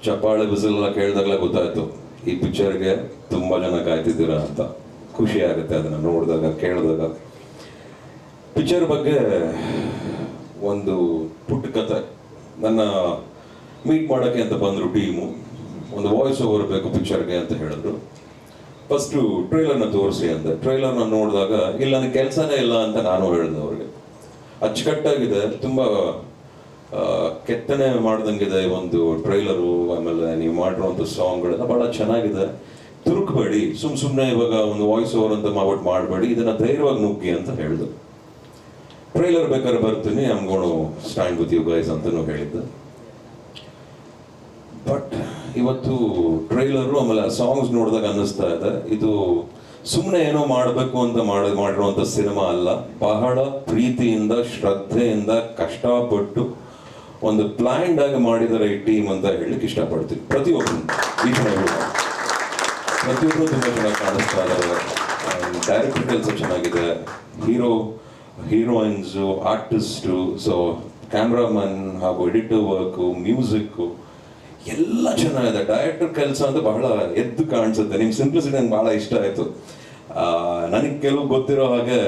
ಚಪ್ಪಾಳೆ ಬಿಸಿಲೆಲ್ಲ ಕೇಳಿದಾಗಲೇ ಗೊತ್ತಾಯ್ತು ಈ ಪಿಕ್ಚರ್ಗೆ ತುಂಬ ಜನ ಕಾಯ್ತಿದ್ದೀರಾ ಅಂತ. ಖುಷಿ ಆಗುತ್ತೆ ಅದನ್ನು ನೋಡಿದಾಗ ಕೇಳಿದಾಗ. ಪಿಕ್ಚರ್ ಬಗ್ಗೆ ಒಂದು ಪುಟ್ಟ ಕತೆ. ನನ್ನ ಮೀಟ್ ಮಾಡೋಕ್ಕೆ ಅಂತ ಬಂದರು ಟೀಮು. ಒಂದು ವಾಯ್ಸ್ ಓವರ್ ಬೇಕು ಪಿಕ್ಚರ್ಗೆ ಅಂತ ಹೇಳಿದ್ರು. ಫಸ್ಟು ಟ್ರೈಲರ್ನ ತೋರಿಸಿ ಅಂದೆ. ಟ್ರೈಲರ್ನ ನೋಡಿದಾಗ ಇಲ್ಲ ನನಗೆ ಕೆಲಸನೇ ಇಲ್ಲ ಅಂತ ನಾನು ಹೇಳಿದೆ ಅವ್ರಿಗೆ. ಅಚ್ಚುಕಟ್ಟಾಗಿದೆ, ತುಂಬ ಕೆತ್ತನೆ ಮಾಡ್ದಂಗಿದೆ ಒಂದು ಟ್ರೈಲರು. ಆಮೇಲೆ ನೀವು ಮಾಡಿರುವಂಥ ಸಾಂಗ್ಗಳೆಲ್ಲ ಭಾಳ ಚೆನ್ನಾಗಿದೆ. ತುರುಕಬೇಡಿ, ಸುಮ್ಮನೆ ಇವಾಗ ಒಂದು ವಾಯ್ಸ್ ಓವರ್ ಅಂತ ಮಾಡ್ಬಿಟ್ಟು ಮಾಡಬೇಡಿ, ಇದನ್ನು ಧೈರ್ಯವಾಗಿ ನುಗ್ಗಿ ಅಂತ ಹೇಳಿದ್ರು. ಟ್ರೈಲರ್ ಬೇಕಾದ್ರೆ ಬರ್ತೀನಿ, I am gonna stand with you guys ಅಂತಲೂ ಹೇಳಿದ್ದೆ. ಬಟ್ ಇವತ್ತು ಟ್ರೈಲರು ಆಮೇಲೆ ಸಾಂಗ್ಸ್ ನೋಡಿದಾಗ ಅನ್ನಿಸ್ತಾ ಇದೆ ಇದು ಸುಮ್ಮನೆ ಏನೋ ಮಾಡಬೇಕು ಅಂತ ಮಾಡಿರುವಂಥ ಸಿನಿಮಾ ಅಲ್ಲ. ಬಹಳ ಪ್ರೀತಿಯಿಂದ ಶ್ರದ್ಧೆಯಿಂದ ಕಷ್ಟಪಟ್ಟು ಒಂದು ಪ್ಲ್ಯಾನ್ಡ್ ಆಗಿ ಮಾಡಿದರೆ ಈ ಟೀಮ್ ಅಂತ ಹೇಳಲಿಕ್ಕೆ ಇಷ್ಟಪಡ್ತೀನಿ. ಪ್ರತಿಯೊಬ್ಬರು ಪ್ರತಿಯೊಬ್ಬರು ತುಂಬ ಚೆನ್ನಾಗಿ ಕಾಣಿಸ್ತಾ ಇದ್ದಾರೆ. ಡೈರೆಕ್ಟರ್ ಕೆಲಸ ಚೆನ್ನಾಗಿದೆ, ಹೀರೋಯಿನ್ಸು, ಆರ್ಟಿಸ್ಟು, ಸೊ ಕ್ಯಾಮ್ರಾಮನ್ ಹಾಗೂ ಎಡಿಟರ್ ವರ್ಕು, ಮ್ಯೂಸಿಕ್ಕು ಎಲ್ಲ ಚೆನ್ನಾಗಿದೆ. ಡೈರೆಕ್ಟರ್ ಕೆಲಸ ಅಂತ ಬಹಳ ಎದ್ದು ಕಾಣಿಸುತ್ತೆ. ನಿಮ್ಮ ಸಿಂಪ್ಲಿಸಿಟಿ ನಂಗೆ ಭಾಳ ಇಷ್ಟ ಆಯಿತು. ನನಗೆ ಕೆಲವು ಗೊತ್ತಿರೋ ಹಾಗೆ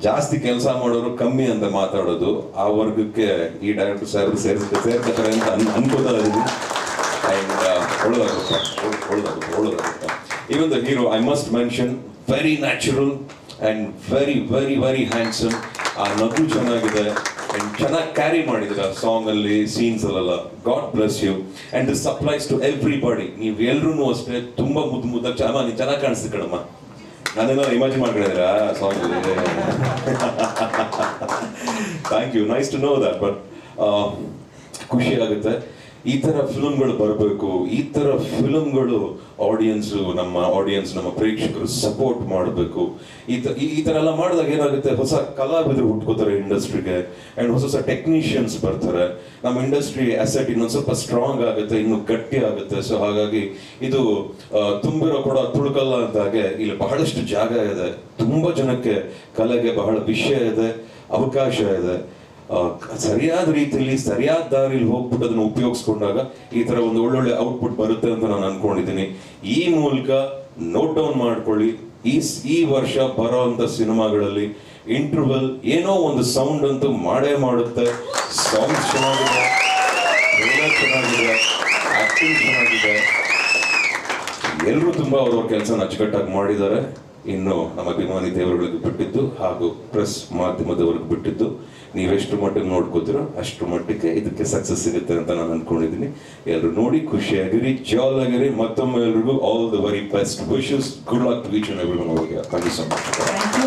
ಜಾಸ್ತಿ ಕೆಲಸ ಮಾಡೋರು ಕಮ್ಮಿ ಅಂತ ಮಾತಾಡೋದು, ಆ ವರ್ಗಕ್ಕೆ ಈ ಡೈರೆಕ್ಟರ್ ಸಾಹೇಬರು ಸೇರ್ತಾರೆ ಅಂತ ಅನ್ಕೋತಾ ಇದ್ದೀನಿ. ಆ್ಯಂಡ್ ಒಳ್ಳೇದಾಗುತ್ತೆ. Even the hero, I must mention, very natural and very very very handsome. ಆ ನಗು ಚೆನ್ನಾಗಿದೆ ಆ್ಯಂಡ್ ಚೆನ್ನಾಗಿ ಕ್ಯಾರಿ ಮಾಡಿದ್ರೆ ಆ ಸಾಂಗಲ್ಲಿ, ಸೀನ್ಸಲ್ಲೆಲ್ಲ. God bless you. And this applies to everybody. ನೀವು ಎಲ್ರೂ ಅಷ್ಟೇ ತುಂಬ ಮುದ್ದಾಗಿ ನೀನು ಚೆನ್ನಾಗಿ ಕಾಣಿಸ್ತಿ ಕಣಮ್ಮ. ನಾನೇನೋ ಇಮ್ಯಾಜಿನ್ ಮಾಡ್ಕೊಂಡಿದ್ದೀರಾ song? Thank you, nice to know that. But ಖುಷಿ ಆಗುತ್ತೆ. ಈ ಥರ ಫಿಲ್ಮ್ಗಳು ಬರಬೇಕು. ಈ ಥರ ಫಿಲ್ಮ್ಗಳು ನಮ್ಮ ಆಡಿಯನ್ಸ್ ನಮ್ಮ ಪ್ರೇಕ್ಷಕರು ಸಪೋರ್ಟ್ ಮಾಡಬೇಕು. ಈ ಥರ ಎಲ್ಲ ಮಾಡಿದಾಗ ಏನಾಗುತ್ತೆ, ಹೊಸ ಕಲಾವಿದರು ಹುಟ್ಕೋತಾರೆ ಇಂಡಸ್ಟ್ರಿಗೆ. ಆ್ಯಂಡ್ ಹೊಸ ಟೆಕ್ನಿಷಿಯನ್ಸ್ ಬರ್ತಾರೆ. ನಮ್ಮ ಇಂಡಸ್ಟ್ರಿ ಅಸೆಟ್ ಇನ್ನೊಂದು ಸ್ವಲ್ಪ ಸ್ಟ್ರಾಂಗ್ ಆಗುತ್ತೆ, ಇನ್ನು ಗಟ್ಟಿ ಆಗುತ್ತೆ. ಸೊ ಹಾಗಾಗಿ ಇದು ತುಂಬಿರೋ ಕೂಡ ತುಳುಕಲ್ಲ ಅಂತ ಹಾಗೆ ಇಲ್ಲಿ ಬಹಳಷ್ಟು ಜಾಗ ಇದೆ. ತುಂಬ ಜನಕ್ಕೆ ಕಲೆಗೆ ಬಹಳ ವಿಷಯ ಇದೆ, ಅವಕಾಶ ಇದೆ. ಸರಿಯಾದ ರೀತಿಯಲ್ಲಿ ಸರಿಯಾದ ದಾರಿಲಿ ಹೋಗ್ಬಿಟ್ಟು ಅದನ್ನು ಉಪಯೋಗಿಸ್ಕೊಂಡಾಗ ಈ ತರ ಒಂದು ಒಳ್ಳೊಳ್ಳೆ ಔಟ್ಪುಟ್ ಬರುತ್ತೆ ಅಂತ ನಾನು ಅನ್ಕೊಂಡಿದ್ದೀನಿ. ಈ ಮೂಲಕ ನೋಟ್ ಡೌನ್ ಮಾಡ್ಕೊಳ್ಳಿ, ಈ ವರ್ಷ ಬರೋಂಥ ಸಿನಿಮಾಗಳಲ್ಲಿ ಇಂಟರ್ವಲ್ ಏನೋ ಒಂದು ಸೌಂಡ್ ಅಂತೂ ಮಾಡೇ ಮಾಡುತ್ತೆ. ಸಾಂಗ್ಸ್ ಚೆನ್ನಾಗಿದೆ, ಚೆನ್ನಾಗಿದೆ, ಆಕ್ಟಿಂಗ್ ಚೆನ್ನಾಗಿದೆ. ಎಲ್ಲರೂ ತುಂಬಾ ಅವ್ರವ್ರ ಕೆಲಸನ ಅಚ್ಚುಕಟ್ಟಾಗಿ ಮಾಡಿದ್ದಾರೆ. ಇನ್ನು ನಮ್ಮ ಅಭಿಮಾನಿ ದೇವರುಗಳಿಗೆ ಬಿಟ್ಟಿದ್ದು ಹಾಗೂ ಪ್ರೆಸ್ ಮಾಧ್ಯಮದವರೆಗೆ ಬಿಟ್ಟಿದ್ದು, ನೀವೆಷ್ಟು ಮಟ್ಟಿಗೆ ನೋಡ್ಕೋತೀರೋ ಅಷ್ಟು ಮಟ್ಟಿಗೆ ಇದಕ್ಕೆ ಸಕ್ಸಸ್ ಸಿಗುತ್ತೆ ಅಂತ ನಾನು ಅನ್ಕೊಂಡಿದ್ದೀನಿ. ಎಲ್ಲರೂ ನೋಡಿ ಖುಷಿಯಾಗಿರಿ, ಜಾಲ್ ಆಗಿರಿ. ಮತ್ತೊಮ್ಮೆ ಎಲ್ರಿಗೂ all the very best wishes. Good luck to each and every one over here. Thank you so much.